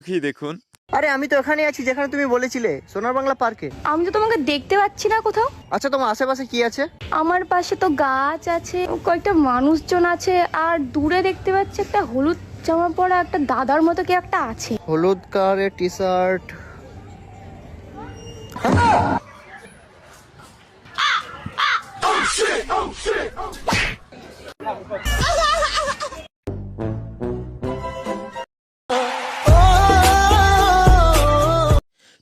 কি দেখুন। আরে আমি তো এখানেই আছি যেখানে তুমি বলেছিলে, সোনার বাংলা পার্কে। আমি তো তোমাকে দেখতে পাচ্ছি না কোথাও। আচ্ছা, তোমার আশেপাশে কি আছে? আমার পাশে তো গাছ আছে, কয়েকটা মানুষজন আছে, আর দূরে দেখতে পাচ্ছি একটা হলুদ জামা পরা একটা দাদার মতো কি একটা আছে। হলুদ কালারের টি শার্ট।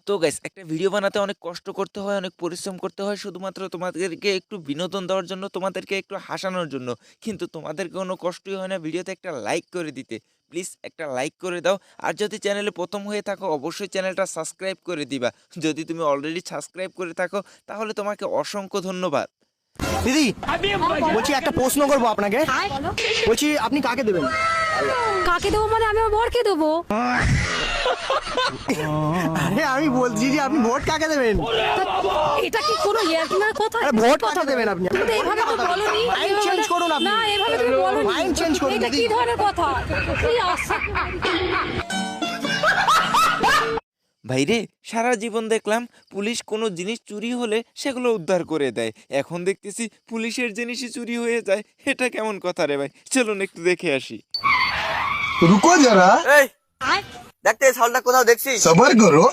তো গাইস, একটা ভিডিও বানাতে অনেক কষ্ট করতে হয়, অনেক পরিশ্রম করতে হয়, শুধুমাত্র তোমাদেরকে একটু বিনোদন দেওয়ার জন্য, তোমাদেরকে একটু হাসানোর জন্য। কিন্তু তোমাদের কোনো কষ্টই হয় না ভিডিওতে একটা লাইক করে দিতে। প্লিজ একটা লাইক করে দাও। আর যদি চ্যানেলে প্রথম হয়ে থাকো অবশ্যই চ্যানেলটা সাবস্ক্রাইব করে দিবা। যদি তুমি অলরেডি সাবস্ক্রাইব করে থাকো তাহলে তোমাকে অসংখ্য ধন্যবাদ। দিদি বলছি একটা প্রশ্ন করবো আপনাকে। বলছি আপনি কাকে দেবেন? কাকে দেবো মানে আমি আমার বরকে দেবো। আরে আমি বলছি যে আপনি ভোট কাকে দেবেন? এটা কি কোনো ইয়ার্কিনার কথা? আরে ভোট কাকে দেবেন আপনি? তুমি তো এইভাবে তো বলোনি। মাইন্ড চেঞ্জ করুন আপনি। না, এভাবে তুমি বলোনি। মাইন্ড চেঞ্জ করুন এটা দিদি। কি ধরনের কথা? কি আশ্চর্য। ভাইরে, সারা জীবন দেখলাম পুলিশ কোনো জিনিস চুরি হলে সেগুলো উদ্ধার করে দেয়, এখন দেখতেছি পুলিশের জিনিসই চুরি হয়ে যায়। এটা কেমন কথা রে ভাই? চলুন একটু দেখে আসি। रुको जरा এই দেখতে এই শালটা কোথাও দেখছি। सबर करो।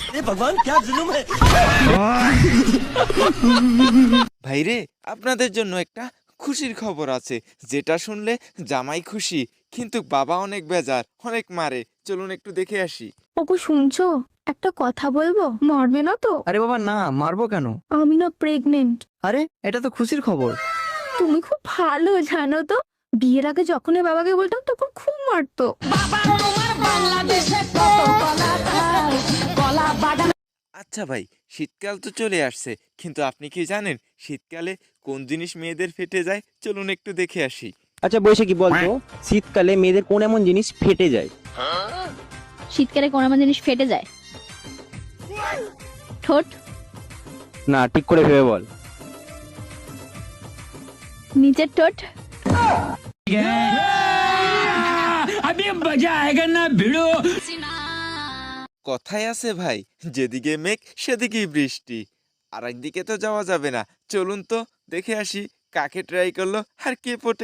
अरे भगवान क्या जुलुम है। ভাইরে, আপনাদের জন্য একটা খুশির খবর আছে, যেটা শুনলে জামাই খুশি কিন্তু বাবা অনেক বেজার, অনেক মারে। চলুন একটু দেখে আসি। ওগো শুনছো, একটা কথা বলবো, মারবে না তো? আরে বাবা না, মারবো কেন? আমি না প্রেগনেন্ট। আরে এটা তো খুশির খবর। তুমি খুব ভালো জানো তো, বিয়ের আগে যখন এর বাবাকে বলতাম তখন খুব মারতো। আচ্ছা ভাই, শীতকাল তো চলে আসছে, কিন্তু আপনি কি জানেন শীতকালে কোন জিনিস মেয়েদের ফেটে যায়? চলুন একটু দেখে আসি। আচ্ছা বৈশাখী বলতো, শীতকালে মেয়েদের কোন এমন জিনিস ফেটে যায়? শীতকালে কোন এমন জিনিস ফেটে যায়? ঠোঁট। না, ঠিক করে ভেবে বল। নিচের ঠোঁট। কথায় আছে ভাই, যেদিকে মেঘ সেদিকেই বৃষ্টি। আর একদিকে তো যাওয়া যাবে না। চলুন তো দেখে আসি কাকে ট্রাই করলো আর কে পটে